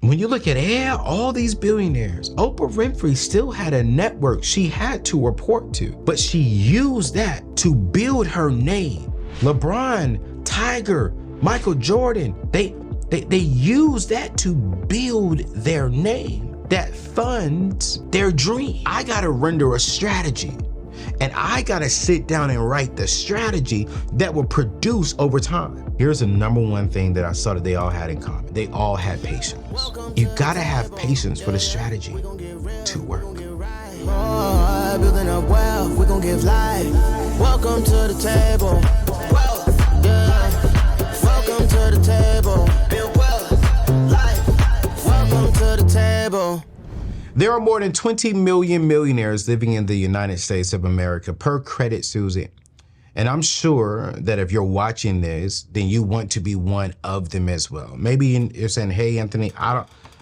When you look at all these billionaires, Oprah Winfrey still had a network she had to report to, but she used that to build her name. LeBron, Tiger, Michael Jordan, they use that to build their name that funds their dream. I gotta render a strategy, and I gotta sit down and write the strategy that will produce over time. Here's the number one thing that I saw that they all had in common. They all had patience. You gotta have patience for the strategy to work. Building up wealth, we're gonna give life. Welcome to the table. Welcome to the table. Build wealth, life. Welcome to the table. There are more than 20 million millionaires living in the United States of America per Credit Susie. And I'm sure that if you're watching this, then you want to be one of them as well. Maybe you're saying, hey, Anthony,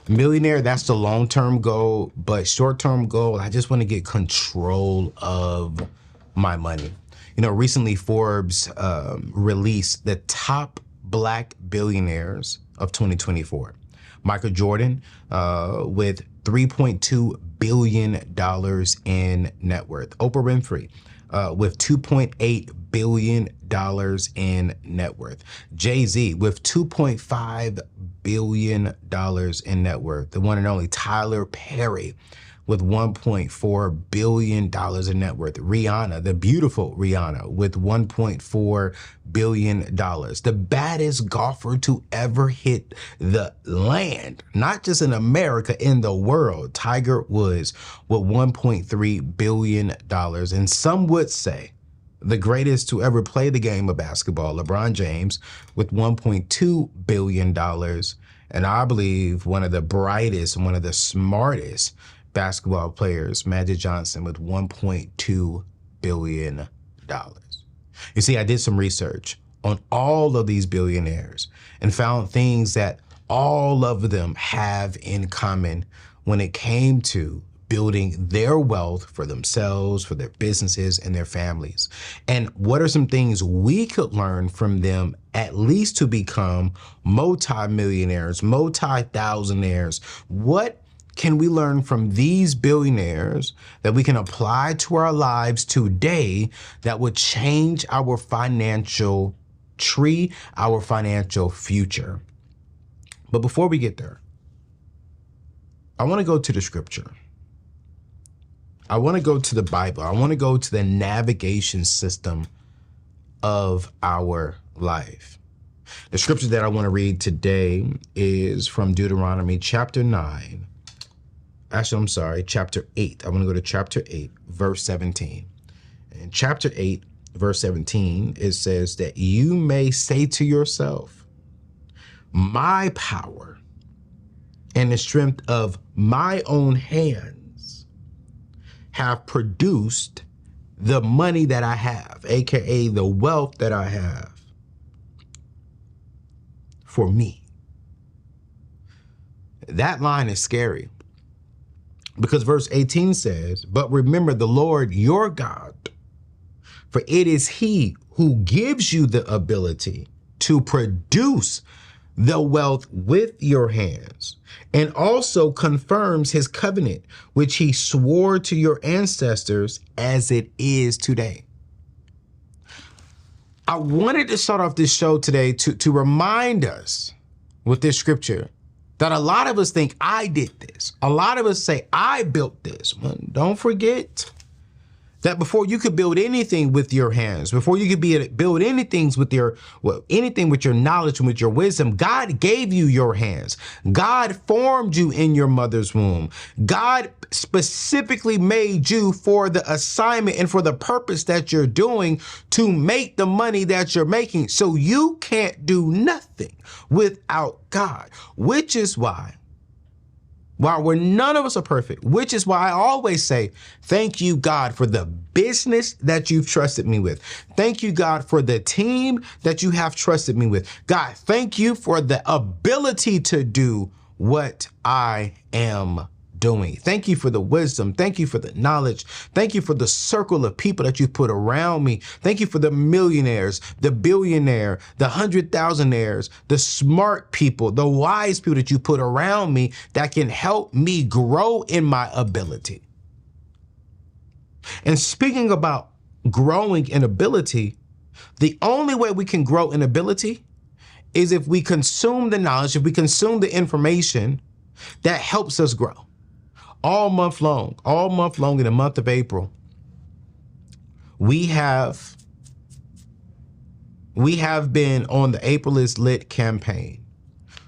millionaire, that's the long-term goal, but short-term goal, I just want to get control of my money. You know, recently Forbes released the top Black billionaires of 2024. Michael Jordan with $3.2 billion in net worth. Oprah Winfrey with $2.8 billion in net worth. Jay-Z with $2.5 billion in net worth. The one and only Tyler Perry with $1.4 billion in net worth. Rihanna, the beautiful Rihanna, with $1.4 billion. The baddest golfer to ever hit the land, not just in America, in the world, Tiger Woods, with $1.3 billion. And some would say the greatest to ever play the game of basketball, LeBron James, with $1.2 billion. And I believe one of the brightest and one of the smartest basketball players, Magic Johnson, with $1.2 billion. You see, I did some research on all of these billionaires and found things that all of them have in common when it came to building their wealth for themselves, for their businesses, and their families. And what are some things we could learn from them, at least to become multi-millionaires, multi-thousandaires? What can we learn from these billionaires that we can apply to our lives today that would change our financial tree, our financial future? But before we get there, I want to go to the scripture. I want to go to the Bible. I want to go to the navigation system of our life. The scripture that I want to read today is from Deuteronomy chapter 9. Actually, I'm sorry, chapter 8. I want to go to chapter 8, verse 17. In chapter 8, verse 17, it says that you may say to yourself, my power and the strength of my own hands have produced the money that I have, AKA the wealth that I have for me. That line is scary. Because verse 18 says, but remember the Lord your God, for it is he who gives you the ability to produce the wealth with your hands, and also confirms his covenant, which he swore to your ancestors as it is today. I wanted to start off this show today to remind us with this scripture that a lot of us think I did this. A lot of us say I built this. Well, don't forget that before you could build anything with your hands, before you could build anything with your knowledge and with your wisdom, God gave you your hands. God formed you in your mother's womb. God specifically made you for the assignment and for the purpose that you're doing to make the money that you're making. So you can't do nothing without God, which is why, while none of us are perfect, which is why I always say, thank you, God, for the business that you've trusted me with. Thank you, God, for the team that you have trusted me with. God, thank you for the ability to do what I am doing. Thank you for the wisdom. Thank you for the knowledge. Thank you for the circle of people that you put around me. Thank you for the millionaires, the billionaire, the 100,000aires, the smart people, the wise people that you put around me that can help me grow in my ability. And speaking about growing in ability, the only way we can grow in ability is if we consume the knowledge, if we consume the information that helps us grow. All month long in the month of April, we have been on the April is Lit campaign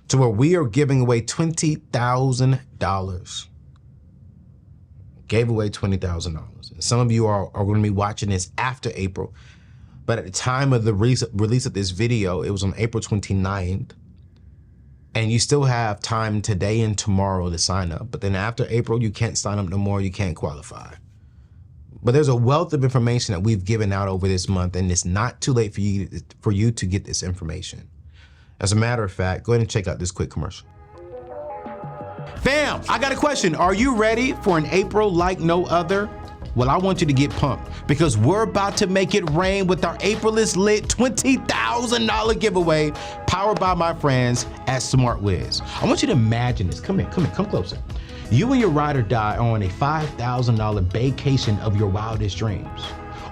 to where we are giving away $20,000. Gave away $20,000. Some of you are going to be watching this after April. But at the time of the release of this video, it was on April 29th. And you still have time today and tomorrow to sign up. But then after April, you can't sign up no more. You can't qualify. But there's a wealth of information that we've given out over this month, and it's not too late for you to get this information. As a matter of fact, go ahead and check out this quick commercial. Fam, I got a question. Are you ready for an April like no other? Well, I want you to get pumped because we're about to make it rain with our April is Lit $20,000 giveaway powered by my friends at SmartWiz. I want you to imagine this. Come closer. You and your ride or die are on a $5,000 vacation of your wildest dreams.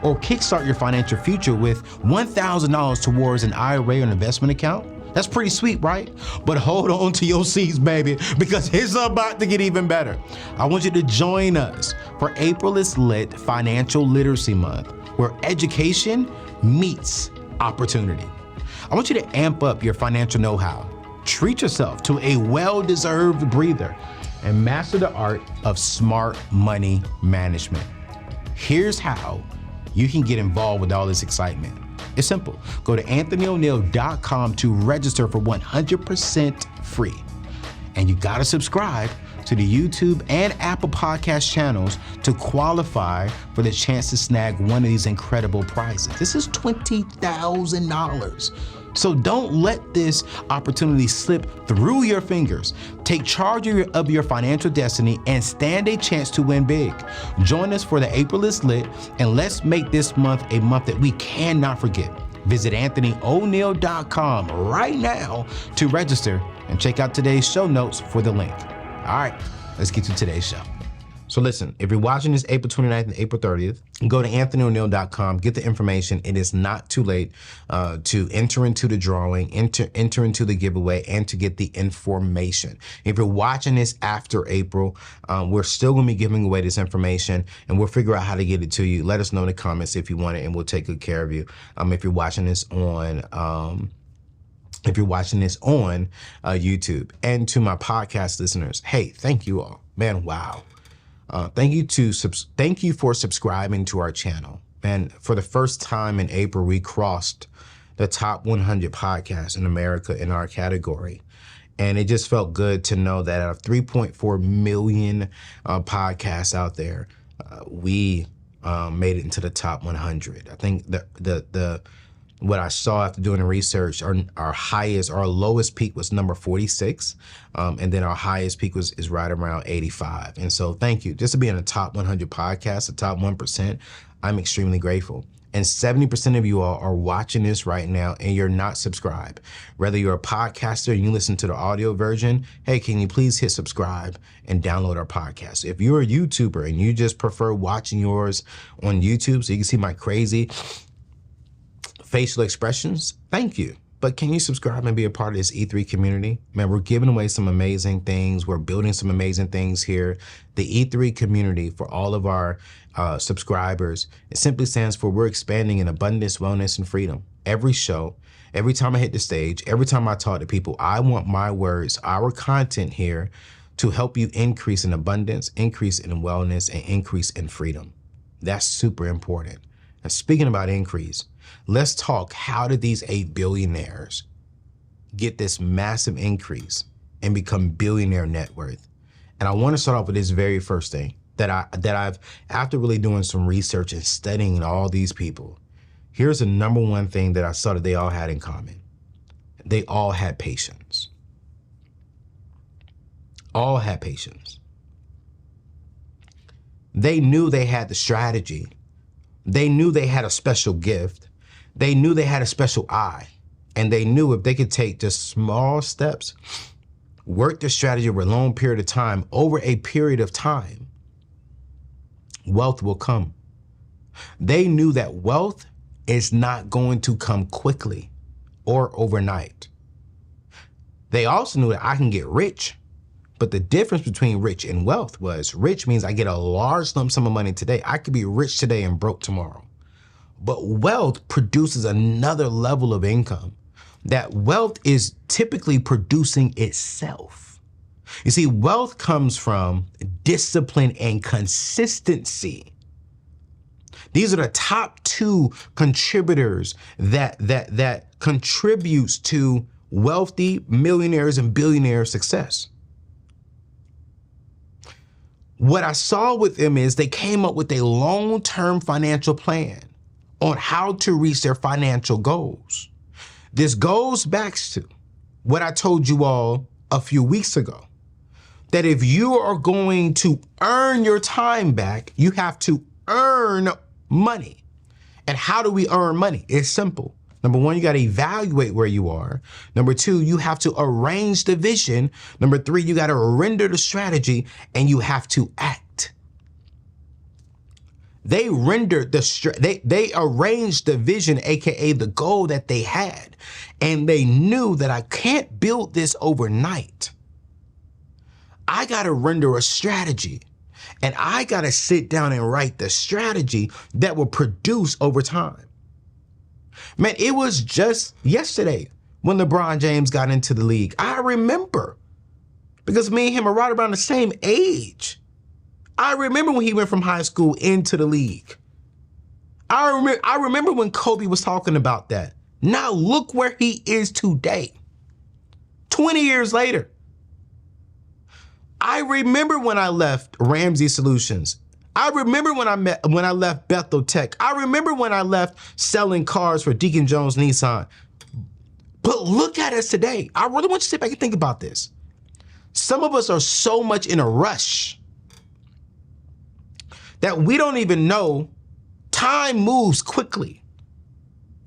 Or kickstart your financial future with $1,000 towards an IRA or an investment account. That's pretty sweet, right? But hold on to your seats, baby, because it's about to get even better. I want you to join us for April is Lit Financial Literacy Month, where education meets opportunity. I want you to amp up your financial know-how, treat yourself to a well-deserved breather, and master the art of smart money management. Here's how you can get involved with all this excitement. It's simple. Go to AnthonyONeal.com to register for 100% free. And you gotta subscribe to the YouTube and Apple Podcast channels to qualify for the chance to snag one of these incredible prizes. This is $20,000. So don't let this opportunity slip through your fingers. Take charge of your financial destiny and stand a chance to win big. Join us for the April is Lit, and let's make this month a month that we cannot forget. Visit AnthonyONeal.com right now to register and check out today's show notes for the link. All right, let's get to today's show. So listen, if you're watching this April 29th and April 30th, go to AnthonyONeal.com, get the information. It is not too late to enter into the drawing, enter into the giveaway, and to get the information. If you're watching this after April, we're still gonna be giving away this information, and we'll figure out how to get it to you. Let us know in the comments if you want it, and we'll take good care of you. If you're watching this on YouTube. And to my podcast listeners, hey, thank you all. Man, wow. Thank you for subscribing to our channel. And for the first time in April, we crossed the top 100 podcasts in America in our category. And it just felt good to know that out of 3.4 million podcasts out there, we made it into the top 100. I think what I saw after doing the research, our lowest peak was number 46, and then our highest peak is right around 85. And so thank you. Just to be in the top 100 podcasts, the top 1%, I'm extremely grateful. And 70% of you all are watching this right now and you're not subscribed. Whether you're a podcaster and you listen to the audio version, hey, can you please hit subscribe and download our podcast? If you're a YouTuber and you just prefer watching yours on YouTube so you can see my crazy facial expressions, thank you. But can you subscribe and be a part of this E3 community? Man, we're giving away some amazing things. We're building some amazing things here. The E3 community, for all of our subscribers, it simply stands for we're expanding in abundance, wellness, and freedom. Every show, every time I hit the stage, every time I talk to people, I want my words, our content here to help you increase in abundance, increase in wellness, and increase in freedom. That's super important. And speaking about increase, let's talk, how did these 8 billionaires get this massive increase and become billionaire net worth? And I want to start off with this very first thing that I've, after really doing some research and studying all these people, here's the number one thing that I saw that they all had in common. They all had patience. All had patience. They knew they had the strategy. They knew they had a special gift. They knew they had a special eye. And they knew if they could take just small steps, work the strategy over a long period of time, over a period of time, wealth will come. They knew that wealth is not going to come quickly or overnight. They also knew that I can get rich, but the difference between rich and wealth was rich means I get a large lump sum of money today. I could be rich today and broke tomorrow. But wealth produces another level of income. That wealth is typically producing itself. You see, wealth comes from discipline and consistency. These are the top two contributors that contributes to wealthy millionaires and billionaires' success. What I saw with them is they came up with a long-term financial plan on how to reach their financial goals. This goes back to what I told you all a few weeks ago, that if you are going to earn your time back, you have to earn money. And how do we earn money? It's simple. Number one, you got to evaluate where you are. Number two, you have to arrange the vision. Number three, you got to render the strategy, and you have to act. They rendered they arranged the vision, aka the goal that they had, and they knew that I can't build this overnight. I got to render a strategy, and I got to sit down and write the strategy that will produce over time. Man, it was just yesterday when LeBron James got into the league. I remember, because me and him are right around the same age. I remember when he went from high school into the league. I remember when Kobe was talking about that. Now look where he is today, 20 years later. I remember when I left Ramsey Solutions. I remember when I left Bethel Tech. I remember when I left selling cars for Deacon Jones Nissan. But look at us today. I really want you to sit back and think about this. Some of us are so much in a rush that we don't even know time moves quickly.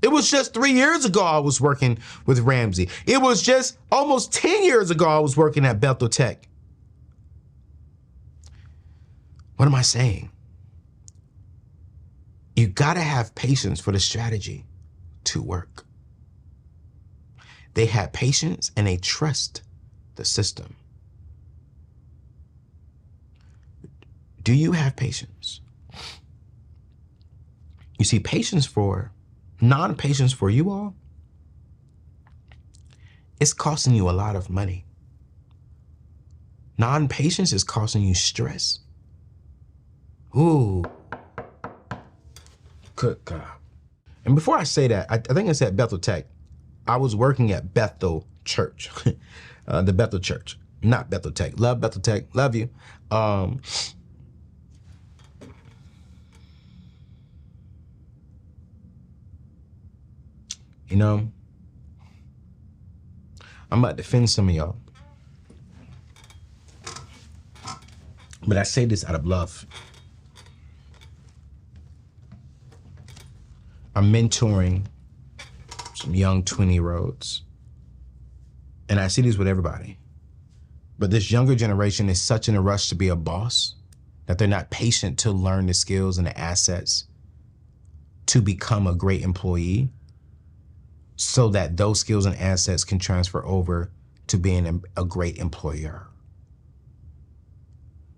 It was just 3 years ago I was working with Ramsey. It was just almost 10 years ago I was working at Bethel Tech. What am I saying? You gotta have patience for the strategy to work. They had patience and they trust the system. Do you have patience? You see, non-patience for you all, it's costing you a lot of money. Non-patience is costing you stress. Ooh, good God. And before I say that, I think I said Bethel Tech. I was working at Bethel Church, the Bethel Church, not Bethel Tech. Love Bethel Tech, love you. You know, I'm about to offend some of y'all. But I say this out of love. I'm mentoring some young 20-year-olds. And I see this with everybody. But this younger generation is such in a rush to be a boss that they're not patient to learn the skills and the assets to become a great employee, so that those skills and assets can transfer over to being a great employer.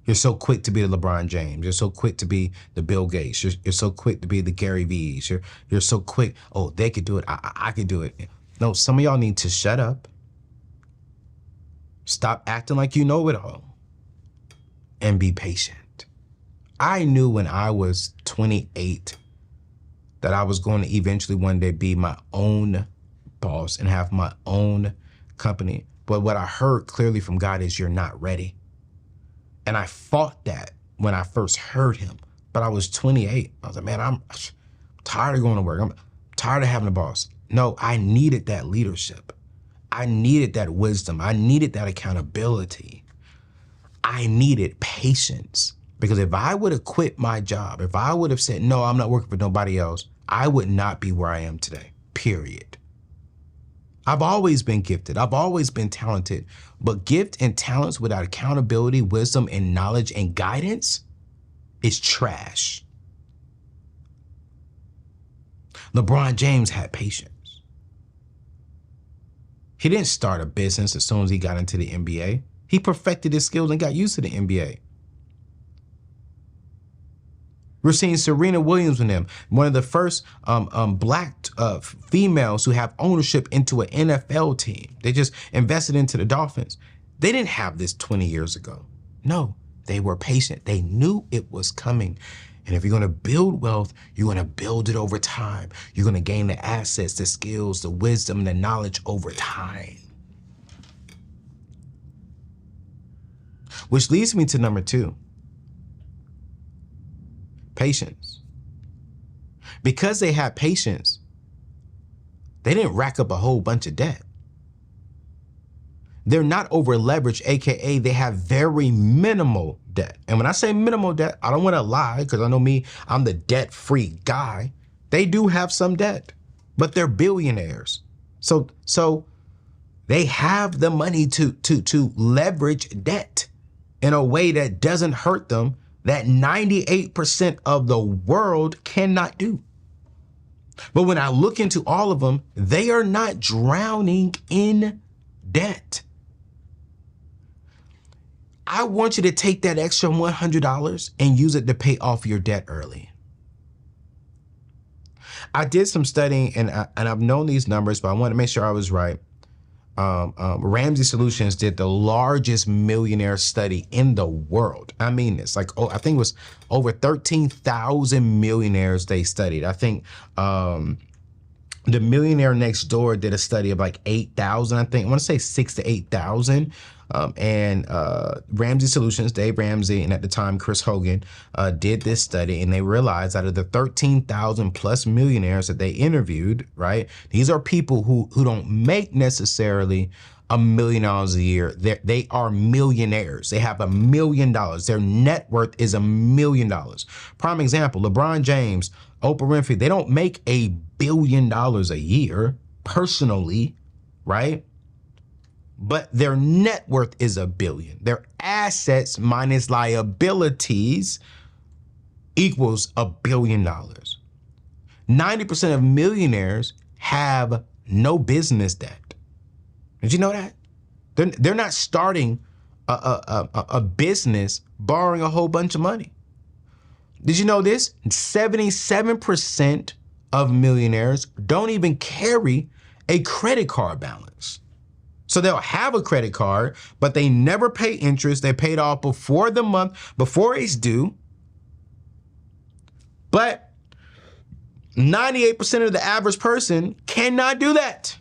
You're so quick to be the LeBron James. You're so quick to be the Bill Gates. You're so quick to be the Gary V's. You're so quick, oh, they could do it, I could do it. No, some of y'all need to shut up. Stop acting like you know it all. And be patient. I knew when I was 28 that I was going to eventually one day be my own boss and have my own company. But what I heard clearly from God is you're not ready. And I fought that when I first heard him, but I was 28. I was like, man, I'm tired of going to work. I'm tired of having a boss. No, I needed that leadership. I needed that wisdom. I needed that accountability. I needed patience. Because if I would have quit my job, if I would have said, no, I'm not working for nobody else, I would not be where I am today, period. I've always been gifted. I've always been talented. But gift and talents without accountability, wisdom, and knowledge and guidance is trash. LeBron James had patience. He didn't start a business as soon as he got into the NBA. He perfected his skills and got used to the NBA. We're seeing Serena Williams with them, one of the first black females who have ownership into an NFL team. They just invested into the Dolphins. They didn't have this 20 years ago. No, they were patient. They knew it was coming. And if you're going to build wealth, you're going to build it over time. You're going to gain the assets, the skills, the wisdom, and the knowledge over time. Which leads me to number 2. Patience. Because they had patience, they didn't rack up a whole bunch of debt. They're not over leveraged, AKA they have very minimal debt. And when I say minimal debt, I don't want to lie, because I know me, I'm the debt-free guy. They do have some debt, but they're billionaires. So they have the money to leverage debt in a way that doesn't hurt them, that 98% of the world cannot do. But when I look into all of them, they are not drowning in debt. I want you to take that extra $100 and use it to pay off your debt early. I did some studying and I've known these numbers, but I want to make sure I was right. Ramsey Solutions did the largest millionaire study in the world. I mean, it's like, I think it was over 13,000 millionaires they studied. I think the Millionaire Next Door did a study of like 8,000, I think. I want to say 6,000 to 8,000. And Ramsey Solutions, Dave Ramsey, and at the time, Chris Hogan, did this study, and they realized out of the 13,000 plus millionaires that they interviewed, right? These are people who don't make necessarily $1 million a year. They are millionaires. They have $1 million. Their net worth is $1 million. Prime example, LeBron James, Oprah Winfrey, they don't make $1 billion a year personally, right? But their net worth is $1 billion. Their assets minus liabilities equals $1 billion. 90% of millionaires have no business debt. Did you know that? They're not starting a business borrowing a whole bunch of money. Did you know this? 77% of millionaires don't even carry a credit card balance. So they'll have a credit card, but they never pay interest. They paid off before the month, before it's due. But 98% of the average person cannot do that.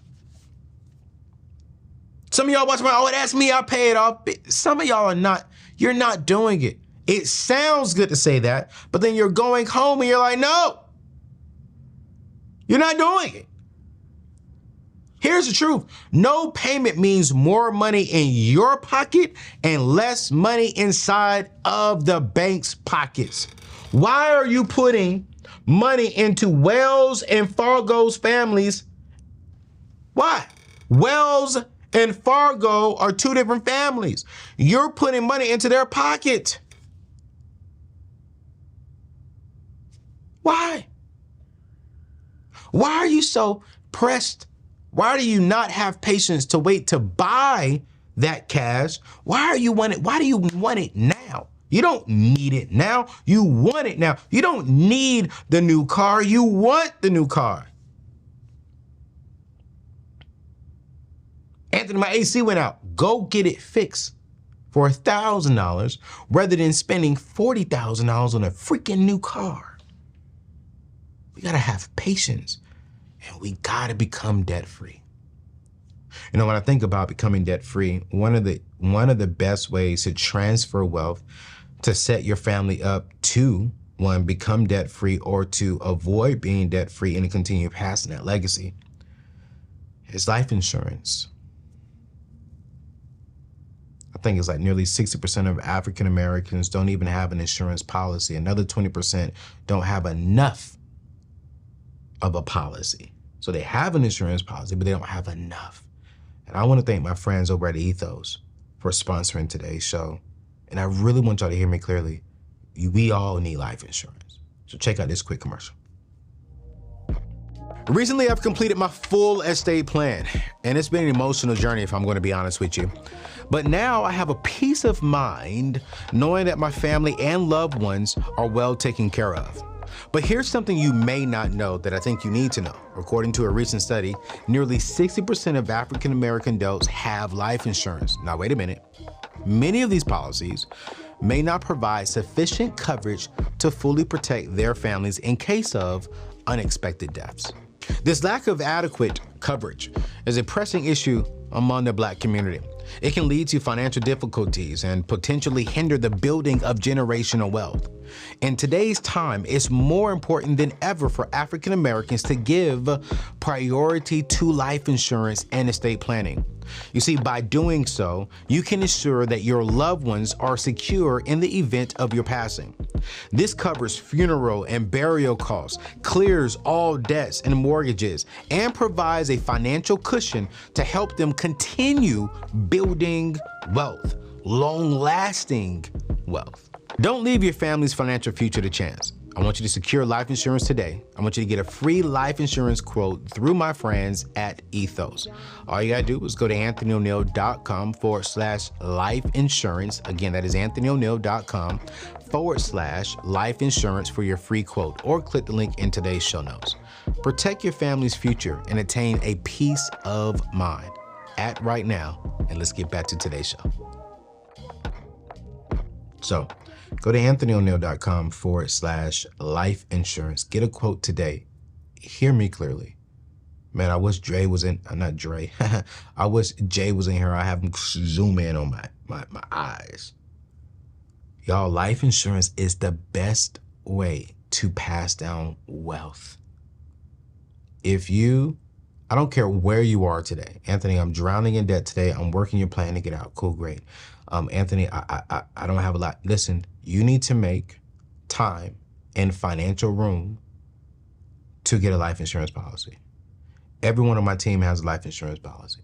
Some of y'all watch that's me, I pay it off. Some of y'all are not, you're not doing it. It sounds good to say that, but then you're going home and you're like, no, you're not doing it. Here's the truth. No payment means more money in your pocket and less money inside of the bank's pockets. Why are you putting money into Wells and Fargo's families? Why? Wells and Fargo are 2 different families. You're putting money into their pocket. Why? Why are you so pressed? Why do you not have patience to wait to buy that cash? Why do you want it now? You don't need it now. You want it now. You don't need the new car. You want the new car. Anthony, my AC went out. Go get it fixed for $1,000 rather than spending $40,000 on a freaking new car. We gotta have patience. And we gotta become debt-free. You know, when I think about becoming debt-free, one of the best ways to transfer wealth, to set your family up to, one, become debt-free, or to avoid being debt-free and to continue passing that legacy, is life insurance. I think it's like nearly 60% of African Americans don't even have an insurance policy. Another 20% don't have enough of a policy. So they have an insurance policy, but they don't have enough. And I want to thank my friends over at Ethos for sponsoring today's show. And I really want y'all to hear me clearly. We all need life insurance. So check out this quick commercial. Recently, I've completed my full estate plan, and it's been an emotional journey, if I'm going to be honest with you. But now I have a peace of mind knowing that my family and loved ones are well taken care of. But here's something you may not know that I think you need to know. According to a recent study, nearly 60% of African American adults have life insurance. Now, wait a minute. Many of these policies may not provide sufficient coverage to fully protect their families in case of unexpected deaths. This lack of adequate coverage is a pressing issue among the Black community. It can lead to financial difficulties and potentially hinder the building of generational wealth. In today's time, it's more important than ever for African Americans to give priority to life insurance and estate planning. You see, by doing so, you can ensure that your loved ones are secure in the event of your passing. This covers funeral and burial costs, clears all debts and mortgages, and provides a financial cushion to help them continue building wealth, long-lasting wealth. Don't leave your family's financial future to chance. I want you to secure life insurance today. I want you to get a free life insurance quote through my friends at Ethos. All you gotta do is go to AnthonyONeal.com/life insurance. Again, that is AnthonyONeal.com/life insurance for your free quote, or click the link in today's show notes. Protect your family's future and attain a peace of mind. Act right now, and let's get back to today's show. So, go to AnthonyONeal.com/life insurance. Get a quote today. Hear me clearly. Man, I wish Dre was in, not Dre. I wish Jay was in here. I have him zoom in on my eyes. Y'all, life insurance is the best way to pass down wealth. I don't care where you are today. Anthony, I'm drowning in debt today. I'm working your plan to get out. Cool, great. Anthony, I don't have a lot. Listen, you need to make time and financial room to get a life insurance policy. Everyone on my team has a life insurance policy.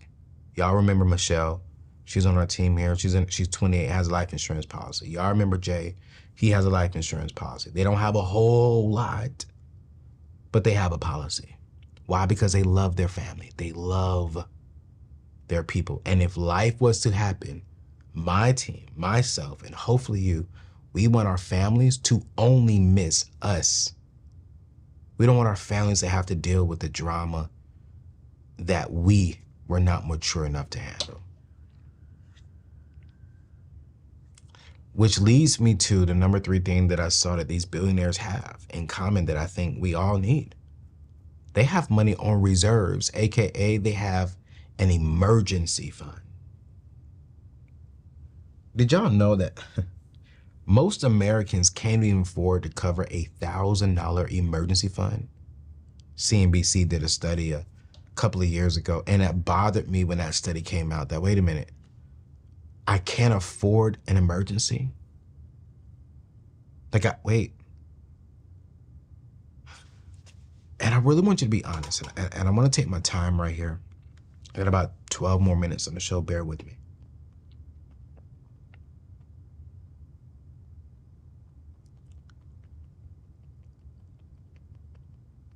Y'all remember Michelle? She's on our team here. She's 28, has a life insurance policy. Y'all remember Jay? He has a life insurance policy. They don't have a whole lot, but they have a policy. Why? Because they love their family. They love their people. And if life was to happen, my team, myself, and hopefully you, we want our families to only miss us. We don't want our families to have to deal with the drama that we were not mature enough to handle. Which leads me to the number 3 thing that I saw that these billionaires have in common that I think we all need. They have money on reserves, AKA they have an emergency fund. Did y'all know that most Americans can't even afford to cover a $1,000 emergency fund? CNBC did a study a couple of years ago, and it bothered me when that study came out that, wait a minute, I can't afford an emergency? Wait. And I really want you to be honest, and I want to take my time right here. I got about 12 more minutes on the show, bear with me.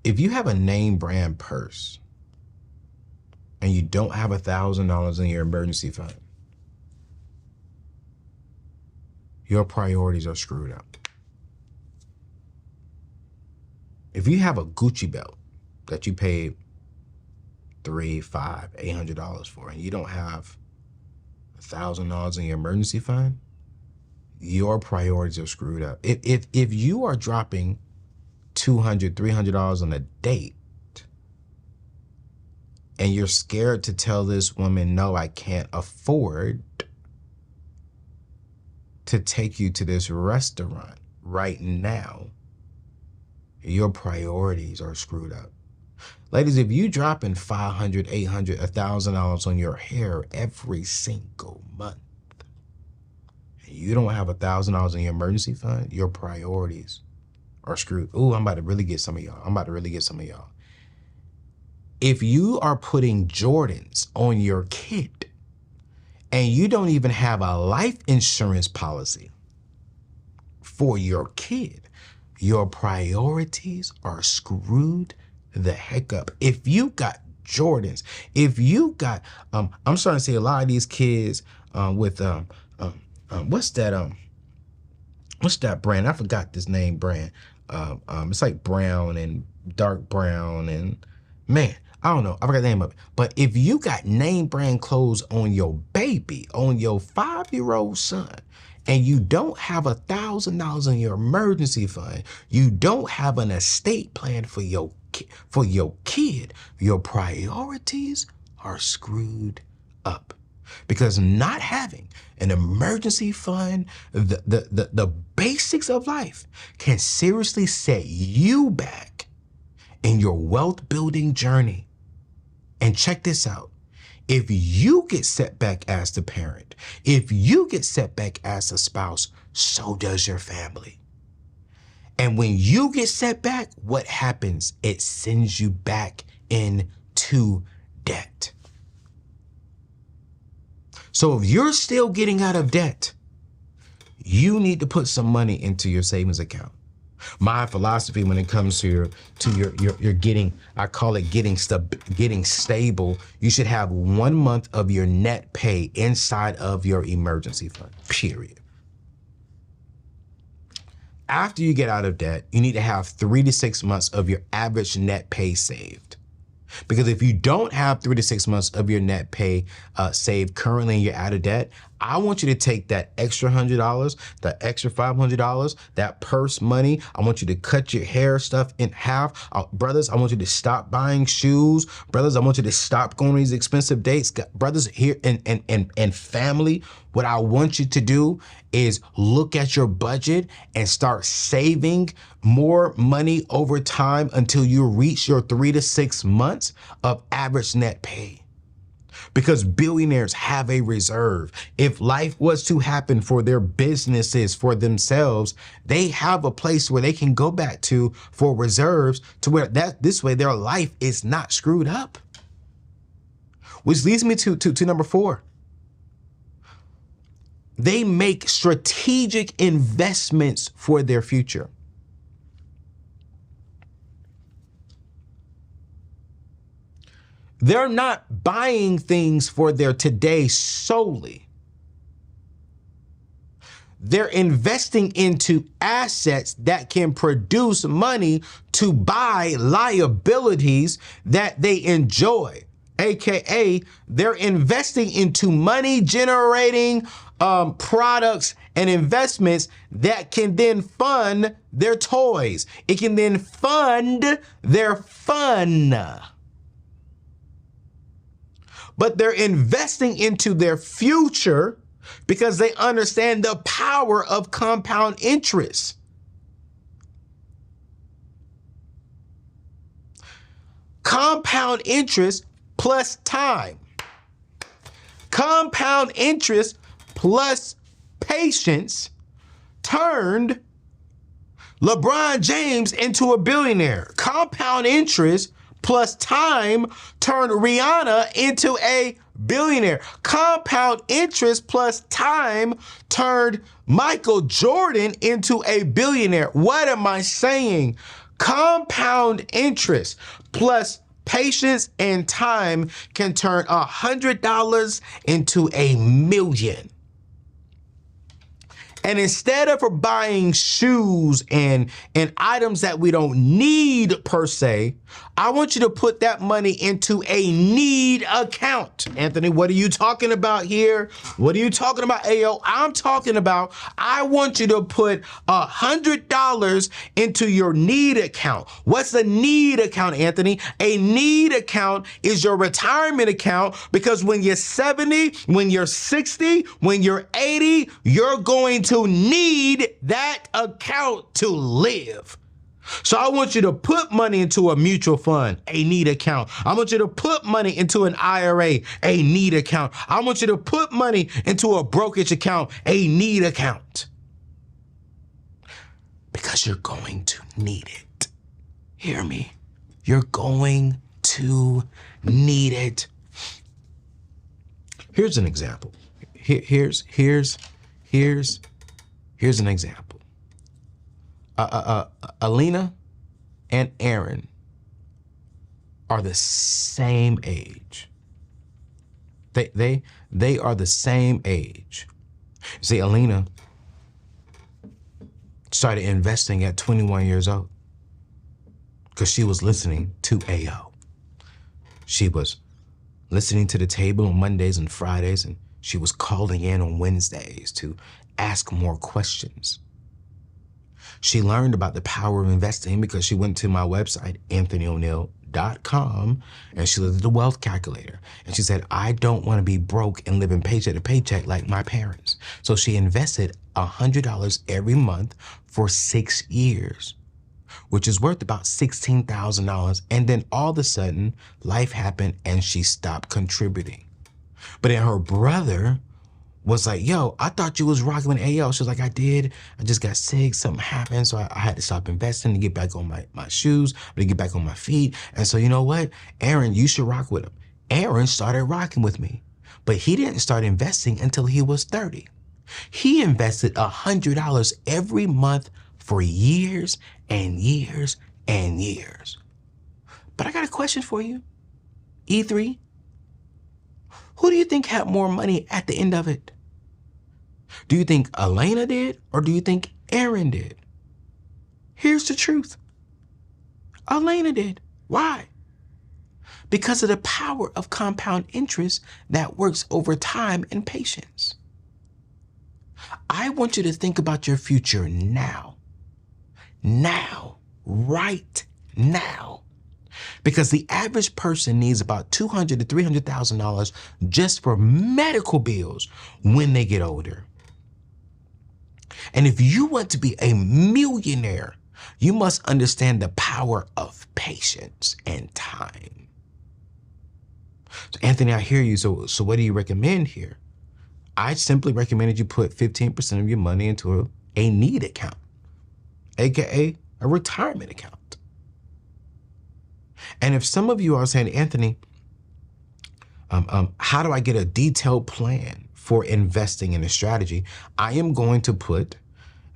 If you have a name brand purse and you don't have $1,000 in your emergency fund, your priorities are screwed up. If you have a Gucci belt that you paid $300, $500, $800 for, and you don't have $1,000 in your emergency fund, your priorities are screwed up. If you are dropping $200, $300 on a date, and you're scared to tell this woman, no, I can't afford to take you to this restaurant right now, your priorities are screwed up. Ladies, if you dropping $500, $800, $1,000 on your hair every single month, you don't have $1,000 in your emergency fund, your priorities are screwed. Ooh, I'm about to really get some of y'all. If you are putting Jordans on your kid and you don't even have a life insurance policy for your kid, your priorities are screwed the heck up. If you got Jordans, if you got, I'm starting to see a lot of these kids with, what's that brand? I forgot this name brand. It's like brown and dark brown and man, I don't know. I forgot the name of it. But if you got name brand clothes on your baby, on your 5-year-old son, and you don't have $1,000 in your emergency fund, you don't have an estate plan for your kid, your priorities are screwed up. Because not having an emergency fund, the basics of life can seriously set you back in your wealth building journey. And check this out. If you get set back as the parent, if you get set back as a spouse, so does your family. And when you get set back, what happens? It sends you back into debt. So if you're still getting out of debt, you need to put some money into your savings account. My philosophy when it comes to your getting, I call it getting stable. You should have 1 month of your net pay inside of your emergency fund, period. After you get out of debt, you need to have 3 to 6 months of your average net pay saved. Because if you don't have 3 to 6 months of your net pay saved currently and you're out of debt, I want you to take that extra $100, the extra $500, that purse money. I want you to cut your hair stuff in half. Brothers, I want you to stop buying shoes. Brothers, I want you to stop going on these expensive dates. Brothers here and family, what I want you to do is look at your budget and start saving more money over time until you reach your 3 to 6 months of average net pay. Because billionaires have a reserve. If life was to happen for their businesses, for themselves, they have a place where they can go back to for reserves to where this way their life is not screwed up. Which leads me to number 4. They make strategic investments for their future. They're not buying things for their today solely. They're investing into assets that can produce money to buy liabilities that they enjoy. AKA, they're investing into money generating products and investments that can then fund their toys. It can then fund their fun. But they're investing into their future because they understand the power of compound interest. Compound interest plus time. Compound interest plus patience turned LeBron James into a billionaire. Compound interest plus time turned Rihanna into a billionaire. Compound interest plus time turned Michael Jordan into a billionaire. What am I saying? Compound interest plus patience and time can turn $100 into $1 million. And instead of buying shoes and items that we don't need per se, I want you to put that money into a need account. Anthony, what are you talking about here? What are you talking about, Ayo? I'm talking about, I want you to put $100 into your need account. What's a need account, Anthony? A need account is your retirement account because when you're 70, when you're 60, when you're 80, you're going to need that account to live. So I want you to put money into a mutual fund, a need account. I want you to put money into an IRA, a need account. I want you to put money into a brokerage account, a need account. Because you're going to need it. Hear me. You're going to need it. Here's an example. Here's an example. Alina and Aaron are the same age. They are the same age. See, Alina started investing at 21 years old because she was listening to AO. She was listening to the table on Mondays and Fridays, and she was calling in on Wednesdays to ask more questions. She learned about the power of investing because she went to my website, AnthonyONeal.com, and she looked at the wealth calculator. And she said, I don't want to be broke and living paycheck to paycheck like my parents. So she invested $100 every month for 6 years, which is worth about $16,000. And then all of a sudden, life happened and she stopped contributing. But then her brother was like, yo, I thought you was rocking with AO. She was like, I did. I just got sick. Something happened. So I had to stop investing to get back on my shoes, to get back on my feet. And so you know what? Aaron, you should rock with him. Aaron started rocking with me, but he didn't start investing until he was 30. He invested $100 every month for years and years and years. But I got a question for you. E3, who do you think had more money at the end of it? Do you think Elena did, or do you think Aaron did? Here's the truth. Elena did. Why? Because of the power of compound interest that works over time and patience. I want you to think about your future now. Now. Right now. Because the average person needs about $200,000 to $300,000 just for medical bills when they get older. And if you want to be a millionaire, you must understand the power of patience and time. So Anthony, I hear you. So what do you recommend here? I simply recommended you put 15% of your money into a need account, AKA a retirement account. And if some of you are saying, Anthony, how do I get a detailed plan for investing in a strategy? I am going to put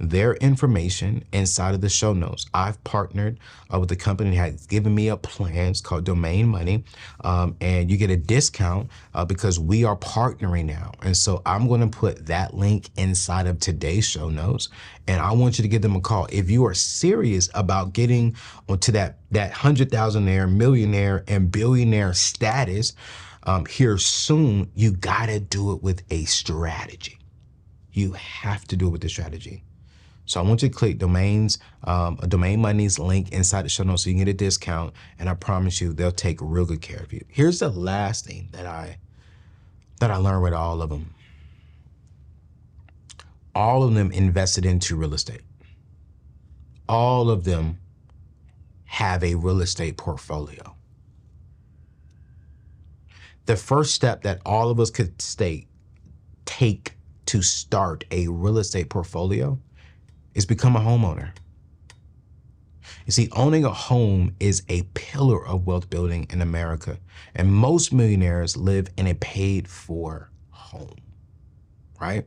their information inside of the show notes. I've partnered with a company that has given me a plan. It's called Domain Money. And you get a discount because we are partnering now. And so I'm going to put that link inside of today's show notes. And I want you to give them a call. If you are serious about getting onto that 100,000-aire, millionaire, and billionaire status here soon, you got to do it with a strategy. You have to do it with a strategy. So I want you to click Domain Money's link inside the show notes so you can get a discount. And I promise you, they'll take real good care of you. Here's the last thing that I learned with all of them. All of them invested into real estate. All of them have a real estate portfolio. The first step that all of us could take to start a real estate portfolio is become a homeowner. You see, owning a home is a pillar of wealth building in America, and most millionaires live in a paid-for home, right?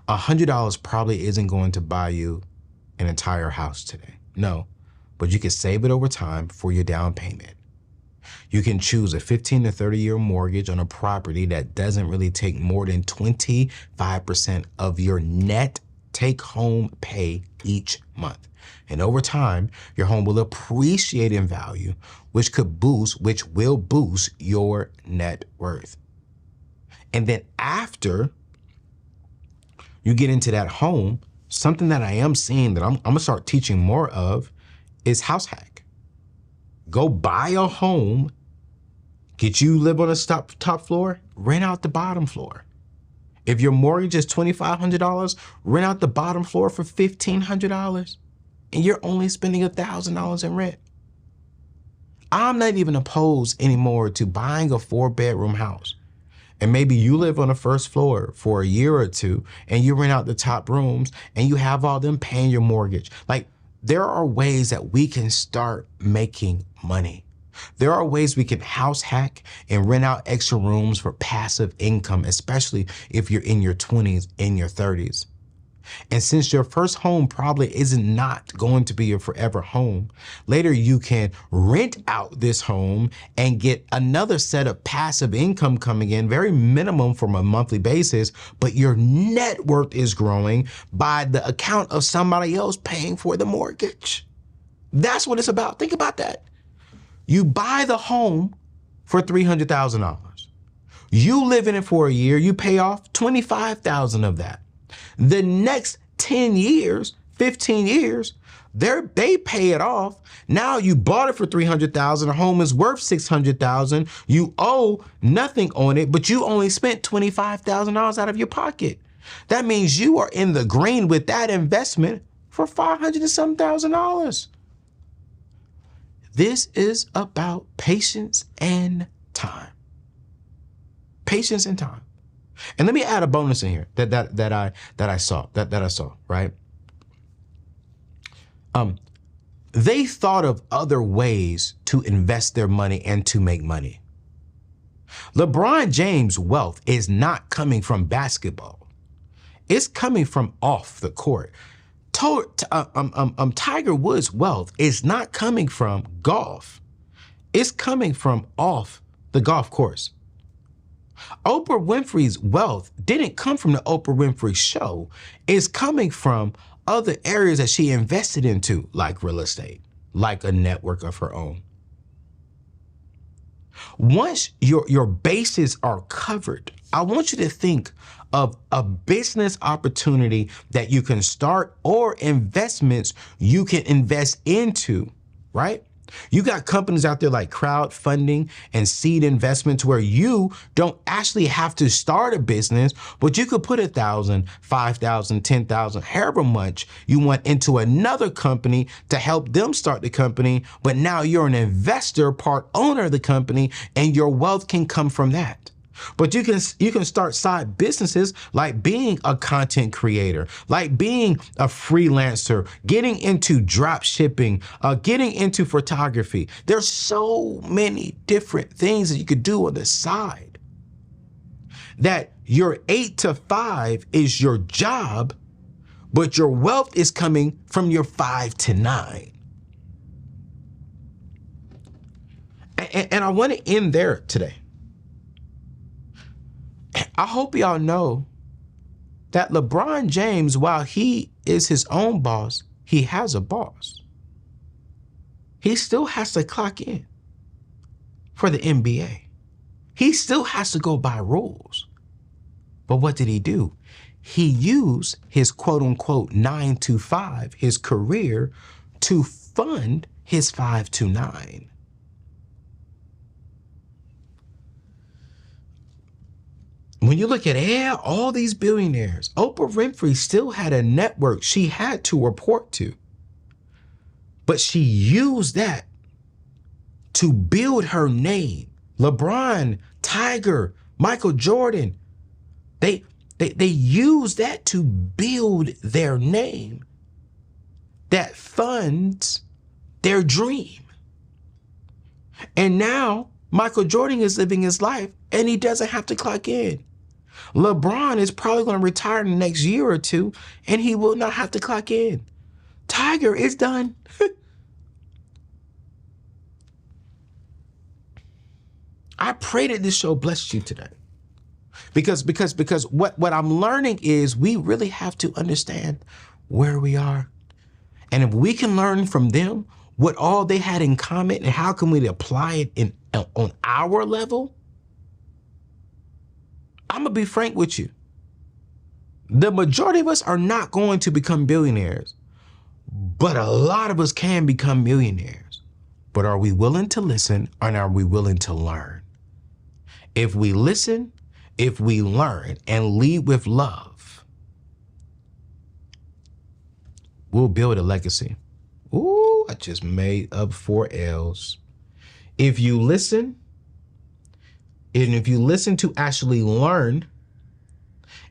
$100 probably isn't going to buy you an entire house today. No, but you can save it over time for your down payment. You can choose a 15 to 30-year mortgage on a property that doesn't really take more than 25% of your net take-home pay each month. And over time, your home will appreciate in value, which will boost your net worth. And then after you get into that home, something that I am seeing that I'm gonna start teaching more of is house hack. Go buy a home, get you live on the top floor, rent out the bottom floor. If your mortgage is $2,500, rent out the bottom floor for $1,500. and you're only spending $1,000 in rent. I'm not even opposed anymore to buying a 4-bedroom house. And maybe you live on the first floor for a year or two and you rent out the top rooms and you have all them paying your mortgage. Like, there are ways that we can start making money. There are ways we can house hack and rent out extra rooms for passive income, especially if you're in your 20s, in your 30s. And since your first home probably isn't not going to be your forever home, later you can rent out this home and get another set of passive income coming in, very minimum from a monthly basis, but your net worth is growing by the account of somebody else paying for the mortgage. That's what it's about. Think about that. You buy the home for $300,000. You live in it for a year, you pay off $25,000 of that. The next 10 years, 15 years, they pay it off. Now you bought it for $300,000. A home is worth $600,000. You owe nothing on it, but you only spent $25,000 out of your pocket. That means you are in the green with that investment for $500 and some $1,000. This is about patience and time. Patience and time. And let me add a bonus in here that I saw, right? They thought of other ways to invest their money and to make money. LeBron James' wealth is not coming from basketball. It's coming from off the court. Tiger Woods' wealth is not coming from golf. It's coming from off the golf course. Oprah Winfrey's wealth didn't come from the Oprah Winfrey Show. It's coming from other areas that she invested into, like real estate, like a network of her own. Once your bases are covered, I want you to think of a business opportunity that you can start or investments you can invest into, right? You got companies out there like crowdfunding and seed investments where you don't actually have to start a business, but you could put 1,000, 5,000, 10,000, however much you want into another company to help them start the company. But now you're an investor, part owner of the company, and your wealth can come from that. But you can start side businesses like being a content creator, like being a freelancer, getting into drop shipping, getting into photography. There's so many different things that you could do on the side. That your 8 to 5 is your job, but your wealth is coming from your 5 to 9. And I want to end there today. I hope y'all know that LeBron James, while he is his own boss, he has a boss. He still has to clock in for the NBA. He still has to go by rules. But what did he do? He used his quote unquote 9 to 5, his career, to fund his 5 to 9. When you look at all these billionaires, Oprah Winfrey still had a network she had to report to. But she used that to build her name. LeBron, Tiger, Michael Jordan, they used that to build their name that funds their dream. And now Michael Jordan is living his life and he doesn't have to clock in. LeBron is probably going to retire in the next year or two and he will not have to clock in. Tiger is done. I pray that this show blessed you today. Because what I'm learning is we really have to understand where we are. And if we can learn from them what all they had in common and how can we apply it on our level, I'm going to be frank with you. The majority of us are not going to become billionaires, but a lot of us can become millionaires. But are we willing to listen and are we willing to learn? If we listen, if we learn and lead with love, we'll build a legacy. I just made up 4 L's. If you listen, and if you listen to actually learn,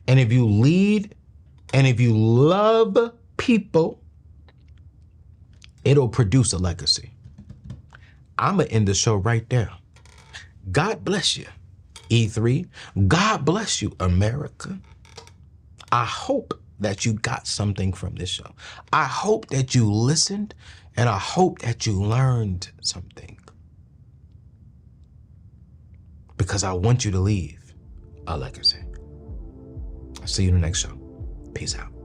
and if you lead, and if you love people, it'll produce a legacy. I'm going to end the show right there. God bless you, E3. God bless you, America. I hope that you got something from this show. I hope that you listened, and I hope that you learned something. Because I want you to leave a legacy. I'll see you in the next show. Peace out.